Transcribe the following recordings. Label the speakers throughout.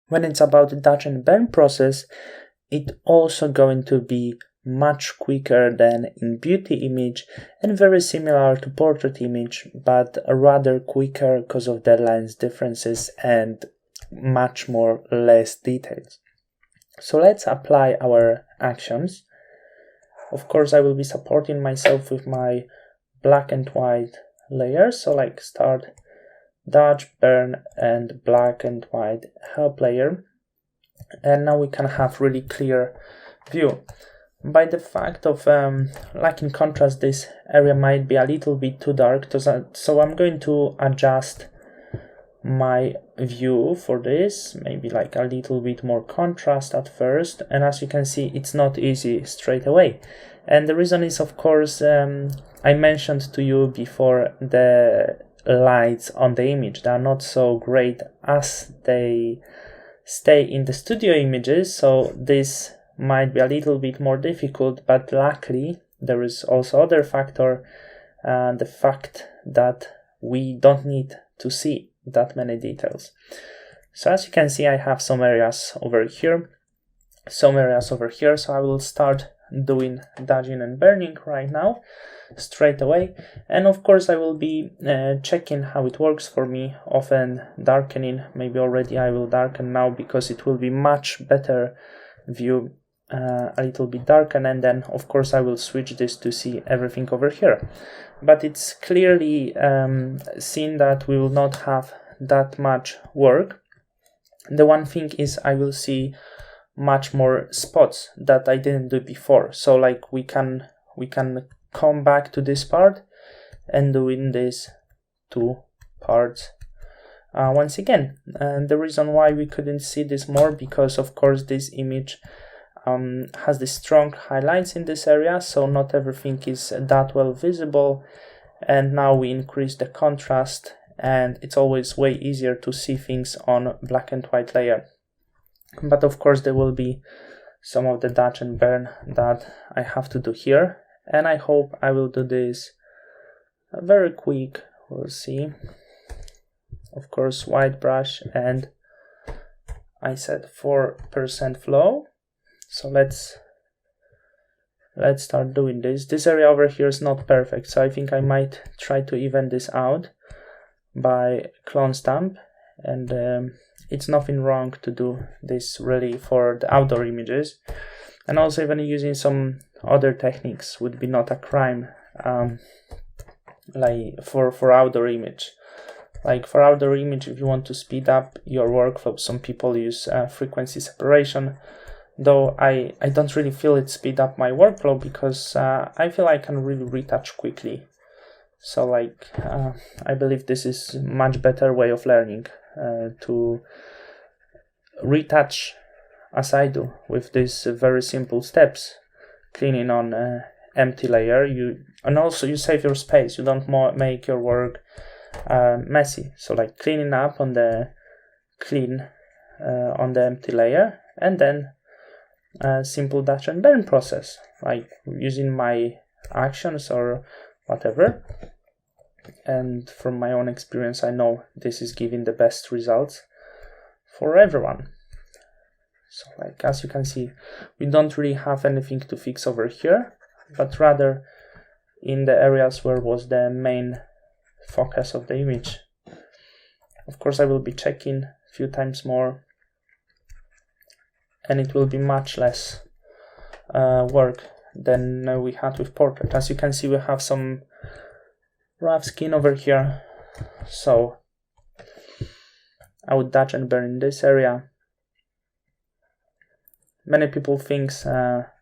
Speaker 1: When it's about the Dutch and burn process, it's also going to be much quicker than in beauty image and very similar to portrait image, but rather quicker because of the lens differences and much more less details. So let's apply our actions. Of course, I will be supporting myself with my black and white layers. So like start Dutch, burn, and black and white help layer. And now we can have really clear view. By the fact of like in contrast, this area might be a little bit too dark, so I'm going to adjust my view for this, maybe like a little bit more contrast at first, and as you can see, it's not easy straight away. And the reason is, of course, I mentioned to you before, the lights on the image, they are not so great as they stay in the studio images, so this might be a little bit more difficult, but luckily there is also other factor, the fact that we don't need to see that many details. So as you can see, I have some areas over here, some areas over here, so I will start doing dodging and burning right now, straight away. And of course I will be checking how it works for me, often darkening. Maybe already I will darken now because it will be much better view, a little bit darken, and then of course I will switch this to see everything over here. But it's clearly seen that we will not have that much work. The one thing is I will see much more spots that I didn't do before. So like we can come back to this part and doing these two parts once again. And the reason why we couldn't see this more, because of course this image has the strong highlights in this area, so not everything is that well visible. And now we increase the contrast, and it's always way easier to see things on black and white layer. But of course there will be some of the dodge and burn that I have to do here, and I hope I will do this very quick. We'll see. Of course, white brush, and I said 4% flow. So let's start doing this. This area over here is not perfect, so I think I might try to even this out by clone stamp, and it's nothing wrong to do this really for the outdoor images. And also even using some other techniques would be not a crime, like for outdoor image. Like for outdoor image, if you want to speed up your workflow, some people use frequency separation. Though I don't really feel it speed up my workflow, because I feel I can really retouch quickly. So like I believe this is much better way of learning, to retouch as I do with these very simple steps, cleaning on empty layer. And also you save your space. You don't make your work messy. So like cleaning up on the on the empty layer, and then simple dodge and burn process, like using my actions or whatever. And from my own experience, I know this is giving the best results for everyone. So like as you can see, we don't really have anything to fix over here, but rather in the areas where was the main focus of the image. Of course I will be checking a few times more, and it will be much less work than we had with portrait. As you can see, we have some rough skin over here, so I would dodge and burn in this area. Many people think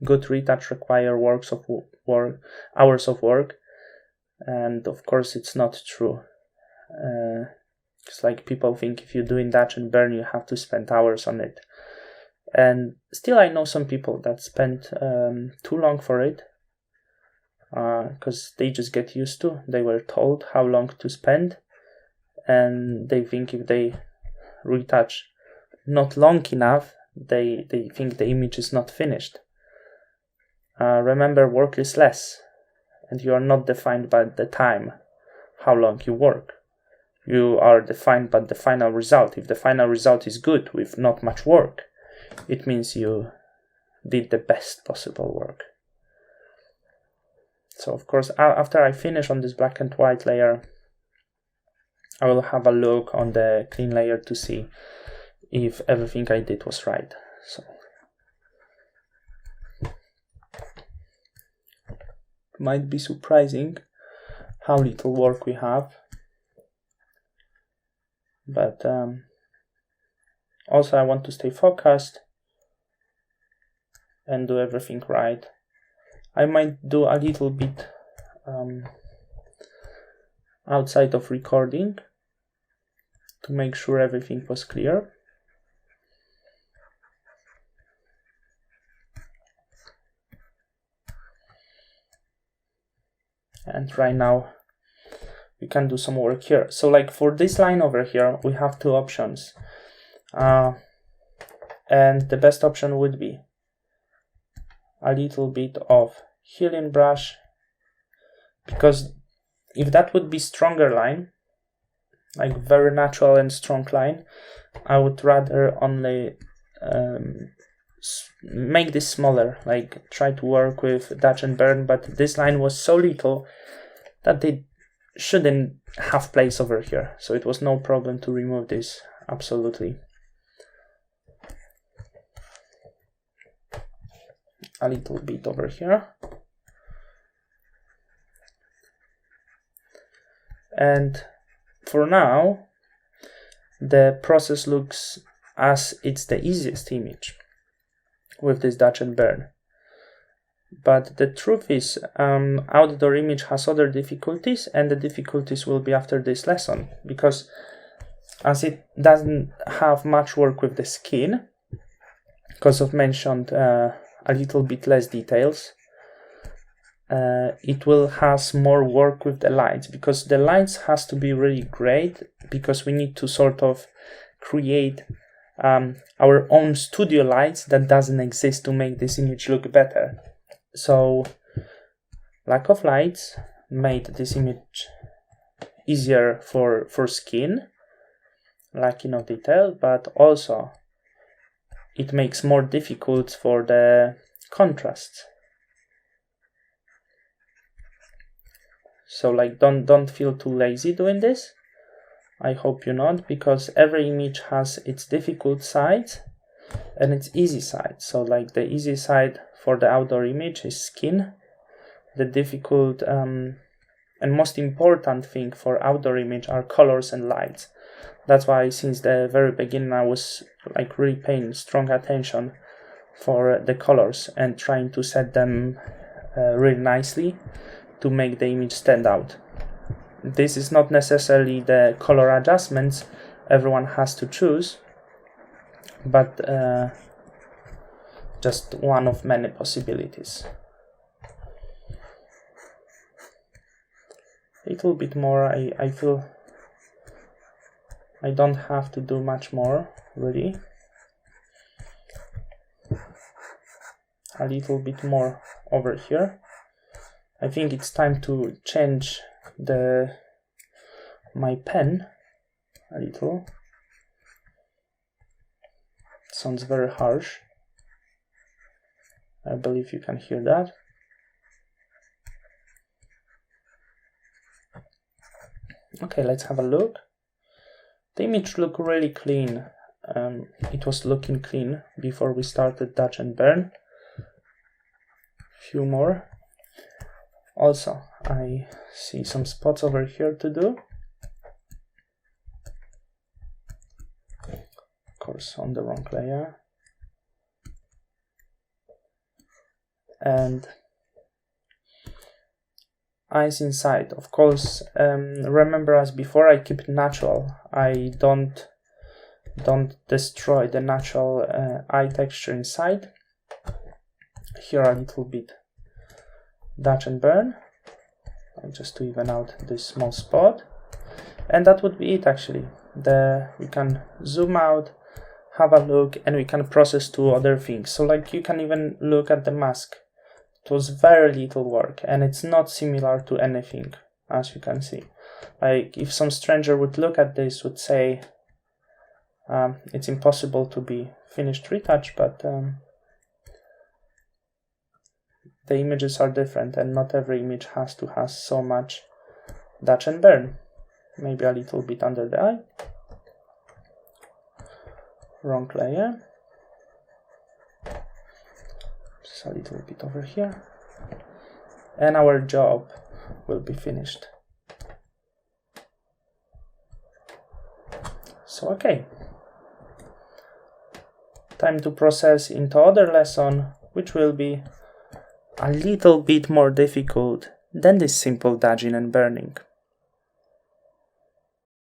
Speaker 1: good retouch require hours of work, and of course it's not true. It's like people think if you're doing dodge and burn, you have to spend hours on it. And still I know some people that spend too long for it, because they just get used to, they were told how long to spend, and they think if they retouch not long enough, they think the image is not finished. Remember, work is less, and you are not defined by the time, how long you work. you are defined by the final result. If the final result is good with not much work, it means you did the best possible work. So of course, after I finish on this black and white layer, I will have a look on the clean layer to see if everything I did was right. So it might be surprising how little work we have, but also I want to stay focused and do everything right. I might do a little bit outside of recording to make sure everything was clear. And right now we can do some work here. So like for this line over here, we have two options. And the best option would be a little bit of healing brush, because if that would be stronger line, like very natural and strong line, I would rather only make this smaller, like try to work with Dutch and Burn, but this line was so little that it shouldn't have place over here, so it was no problem to remove this, absolutely. A little bit over here. And for now, the process looks as it's the easiest image with this Dutch and Burn. But the truth is, outdoor image has other difficulties, and the difficulties will be after this lesson, because as it doesn't have much work with the skin, because I've mentioned a little bit less details, it will has more work with the lights, because the lights has to be really great, because we need to sort of create our own studio lights that doesn't exist to make this image look better. So lack of lights made this image easier for skin, lacking of detail, but also it makes more difficult for the contrast. So like don't feel too lazy doing this. I hope you're not, because every image has its difficult side and its easy side. So like the easy side for the outdoor image is skin. The difficult and most important thing for outdoor image are colors and lights. That's why since the very beginning I was like really paying strong attention for the colors and trying to set them really nicely to make the image stand out. This is not necessarily the color adjustments everyone has to choose, but just one of many possibilities. A little bit more, I feel I don't have to do much more, really. A little bit more over here. I think it's time to change my pen a little. It sounds very harsh. I believe you can hear that. Okay, let's have a look. The image looked really clean. It was looking clean before we started Dutch and Burn. Few more. Also, I see some spots over here to do. Of course, on the wrong layer. And eyes inside. Of course, remember as before, I keep it natural. I don't destroy the natural eye texture inside. Here a little bit Dutch and Burn, just to even out this small spot, and that would be it actually. We can zoom out, have a look, and we can process two other things. So like you can even look at the mask. It was very little work, and it's not similar to anything, as you can see. Like if some stranger would look at this, would say it's impossible to be finished retouch, but the images are different, and not every image has to have so much dodge and burn. Maybe a little bit under the eye. Wrong layer. Just a little bit over here. And our job will be finished. So okay. Time to process into other lesson, which will be a little bit more difficult than this simple dodging and burning.